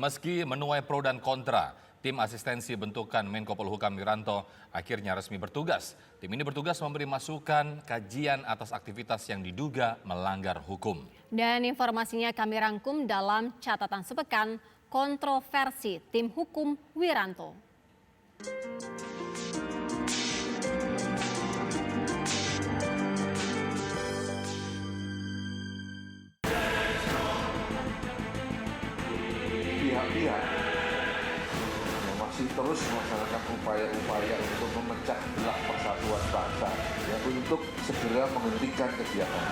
Meski menuai pro dan kontra, tim asistensi bentukan Menko Polhukam Wiranto akhirnya resmi bertugas. Tim ini bertugas memberi masukan kajian atas aktivitas yang diduga melanggar hukum. Dan informasinya kami rangkum dalam catatan sepekan kontroversi tim hukum Wiranto. Pihak-pihak yang masih terus melaksanakan upaya-upaya untuk memecah belah persatuan bangsa, ya, untuk segera menghentikan kegiatan.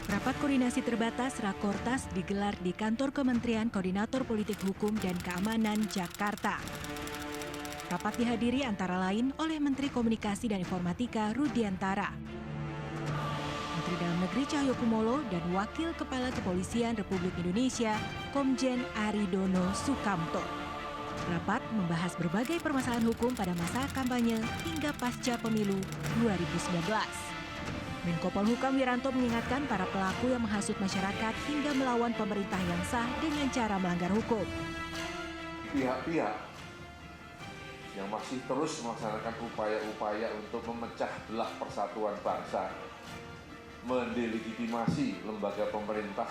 Rapat koordinasi terbatas Rakortas digelar di kantor Kementerian Koordinator Politik Hukum dan Keamanan Jakarta. Rapat dihadiri antara lain oleh Menteri Komunikasi dan Informatika Rudiantara, Menteri Dalam Negeri Cahyokumolo dan Wakil Kepala Kepolisian Republik Indonesia Komjen Aridono Sukamto. Rapat membahas berbagai permasalahan hukum pada masa kampanye hingga pasca pemilu 2019. Menko Polhukam Wiranto mengingatkan para pelaku yang menghasut masyarakat hingga melawan pemerintah yang sah dengan cara melanggar hukum. Pihak-pihak yang masih terus melaksanakan upaya-upaya untuk memecah belah persatuan bangsa, mendelegitimasi lembaga pemerintah,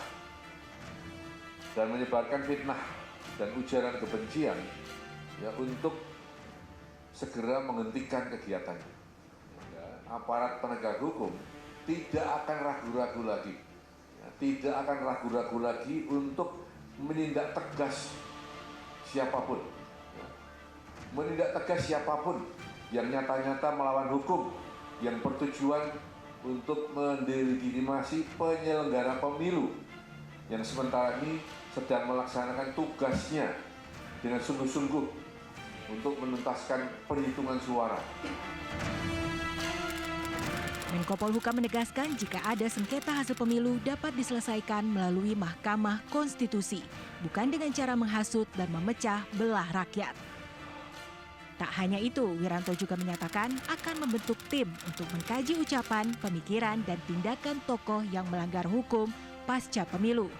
dan menyebarkan fitnah dan ujaran kebencian, ya, untuk segera menghentikan kegiatannya. Ya, aparat penegak hukum tidak akan ragu-ragu lagi, ya, tidak akan ragu-ragu lagi untuk menindak tegas siapapun, ya, menindak tegas siapapun yang nyata-nyata melawan hukum, yang bertujuan untuk mendelegitimasi penyelenggara pemilu yang sementara ini sedang melaksanakan tugasnya dengan sungguh-sungguh untuk menuntaskan perhitungan suara. Menko Polhukam menegaskan jika ada sengketa hasil pemilu dapat diselesaikan melalui Mahkamah Konstitusi, bukan dengan cara menghasut dan memecah belah rakyat. Tak hanya itu, Wiranto juga menyatakan akan membentuk tim untuk mengkaji ucapan, pemikiran, dan tindakan tokoh yang melanggar hukum pasca pemilu.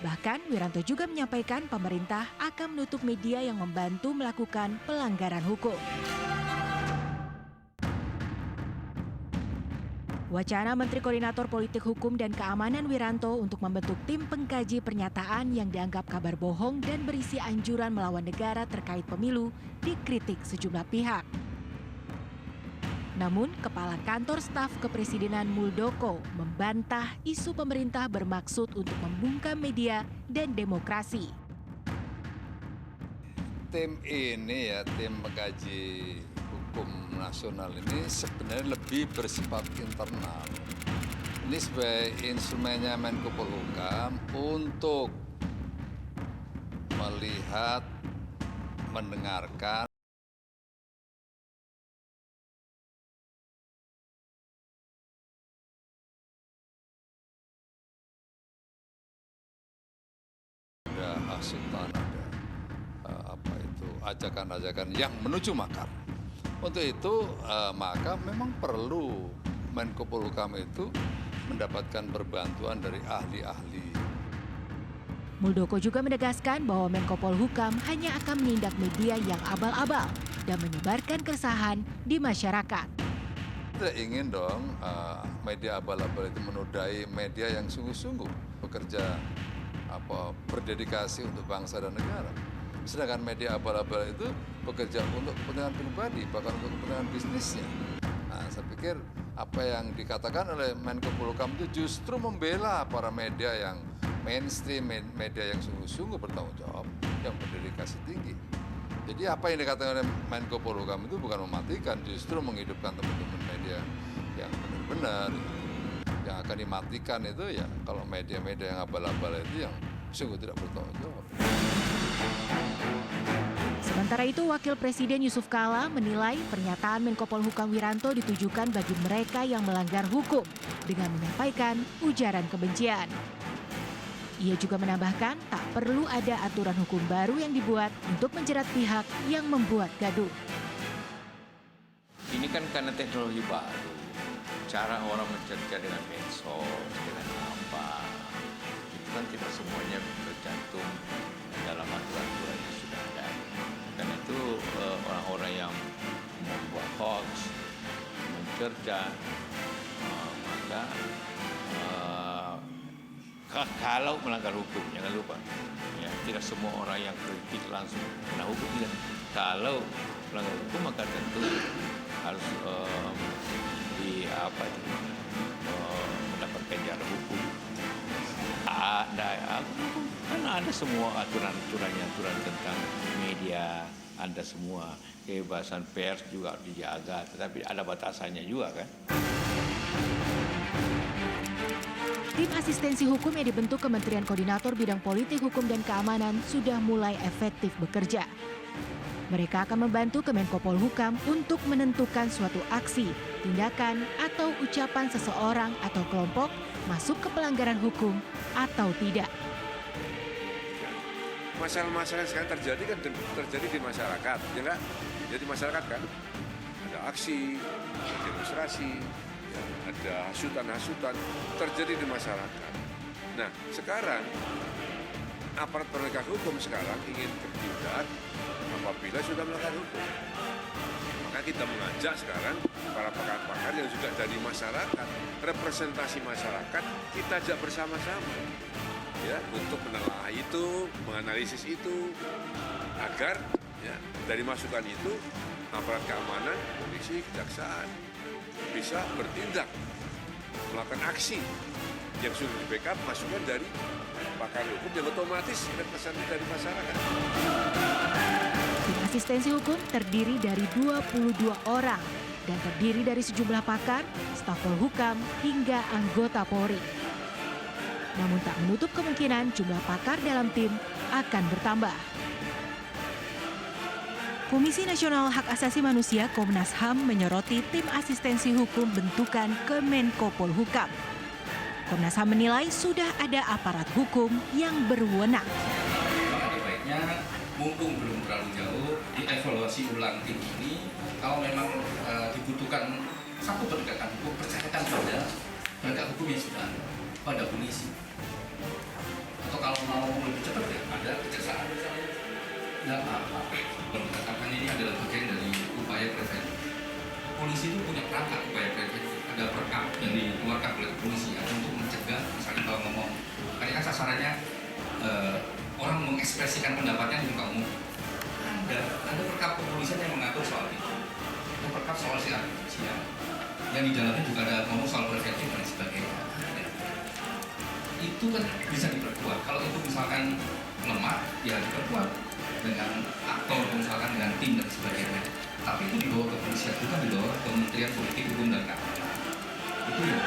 Bahkan, Wiranto juga menyampaikan pemerintah akan menutup media yang membantu melakukan pelanggaran hukum. Wacana Menteri Koordinator Politik Hukum dan Keamanan Wiranto untuk membentuk tim pengkaji pernyataan yang dianggap kabar bohong dan berisi anjuran melawan negara terkait pemilu dikritik sejumlah pihak. Namun, Kepala Kantor Staf Kepresidenan Muldoko membantah isu pemerintah bermaksud untuk membungkam media dan demokrasi. Tim ini ya, tim pengkaji hukum nasional ini sebenarnya lebih bersifat internal. Ini sebagai instrumennya Menko Polhukam untuk melihat, mendengarkan, ada hasutan, ada ajakan-ajakan yang menuju makar. Untuk itu maka memang perlu Menko Polhukam itu mendapatkan perbantuan dari ahli-ahli. Muldoko juga menegaskan bahwa Menko Polhukam hanya akan menindak media yang abal-abal dan menyebarkan keresahan di masyarakat. Tidak ingin dong media abal-abal itu menodai media yang sungguh-sungguh bekerja berdedikasi untuk bangsa dan negara. Sedangkan media abal-abal itu bekerja untuk kepentingan pribadi, bahkan untuk kepentingan bisnisnya. Nah, saya pikir apa yang dikatakan oleh Menko Polhukam itu justru membela para media yang mainstream, media yang sungguh-sungguh bertanggung jawab, yang berdedikasi tinggi. Jadi apa yang dikatakan oleh Menko Polhukam itu bukan mematikan, justru menghidupkan teman-teman media yang benar-benar. Yang akan dimatikan itu ya kalau media-media yang abal-abal itu yang sungguh tidak bertanggung jawab. Sementara itu, Wakil Presiden Yusuf Kala menilai pernyataan Menko Polhukam Wiranto ditujukan bagi mereka yang melanggar hukum dengan menyampaikan ujaran kebencian. Ia juga menambahkan tak perlu ada aturan hukum baru yang dibuat untuk menjerat pihak yang membuat gaduh. Ini kan karena teknologi baru, cara orang mencerca dengan medsos, dengan apa, itu kan tidak semuanya tercantum dalam aturan-aturan yang sudah ada. Karena itu orang-orang yang membuat hoax, mencerca, maka kalau melanggar hukum, jangan lupa, ya, tidak semua orang yang kritik langsung kena hukum, tidak. Kalau melanggar hukum maka tentu harus mendapatkan jalan hukum. Karena ada semua aturan tentang media, ada semua kebebasan pers juga dijaga, tetapi ada batasannya juga kan. Tim asistensi hukum yang dibentuk Kementerian Koordinator Bidang Politik, Hukum, dan Keamanan sudah mulai efektif bekerja. Mereka akan membantu Kemenko Polhukam untuk menentukan suatu aksi, tindakan, atau ucapan seseorang atau kelompok masuk ke pelanggaran hukum atau tidak. Masalah-masalah yang sekarang terjadi kan terjadi di masyarakat, ya enggak? Jadi masyarakat kan ada aksi, ada demonstrasi, ya, ada hasutan-hasutan terjadi di masyarakat. Nah, sekarang aparat penegak hukum sekarang ingin bertindak apabila sudah melanggar hukum. Maka kita mengajak sekarang para pakar-pakar yang juga dari masyarakat, representasi masyarakat, kita ajak bersama-sama ya untuk menelaah itu, menganalisis itu, agar ya dari masukan itu aparat keamanan, polisi, kejaksaan bisa bertindak, melakukan aksi yang sudah di-backup masukan dari pakar hukum yang otomatis representasi dari masyarakat. Tim asistensi hukum terdiri dari 22 orang dan terdiri dari sejumlah pakar, staf Polhukam, hingga anggota Polri. Namun tak menutup kemungkinan jumlah pakar dalam tim akan bertambah. Komisi Nasional Hak Asasi Manusia Komnas HAM menyoroti tim asistensi hukum bentukan Kemenko Polhukam. Komnas HAM menilai sudah ada aparat hukum yang berwenang. Maka baiknya mumpung belum terlalu jauh, dievaluasi ulang tim ini. Kalau memang dibutuhkan satu penegakan hukum, percayakan pada penegak hukum yang sudah ada, pada polisi. Atau kalau mau lebih cepat ya ada kejaksaan. Tidak apa-apa. Karena ini adalah bagian dari upaya preventif. Polisi itu punya perangkat upaya preventif. Ada perangkat yang dikeluarkan oleh kepolisian untuk mencegah, misalnya kalau ngomong, karena kan sasarannya orang mengekspresikan pendapatnya di muka umum. Ada perkap kepolisian yang mengatur soal itu. Ada perkap soal siaran yang di dalamnya juga ada ngomong soal preventif dan sebagainya. Itu kan bisa diperkuat. Kalau itu misalkan lemah, ya diperkuat dengan aktor, misalkan dengan tim dan sebagainya. Tapi itu dibawa ke kepolisian, bukan dibawa ke Kementerian Politik, Hukum, dan Keamanan. Itu ya.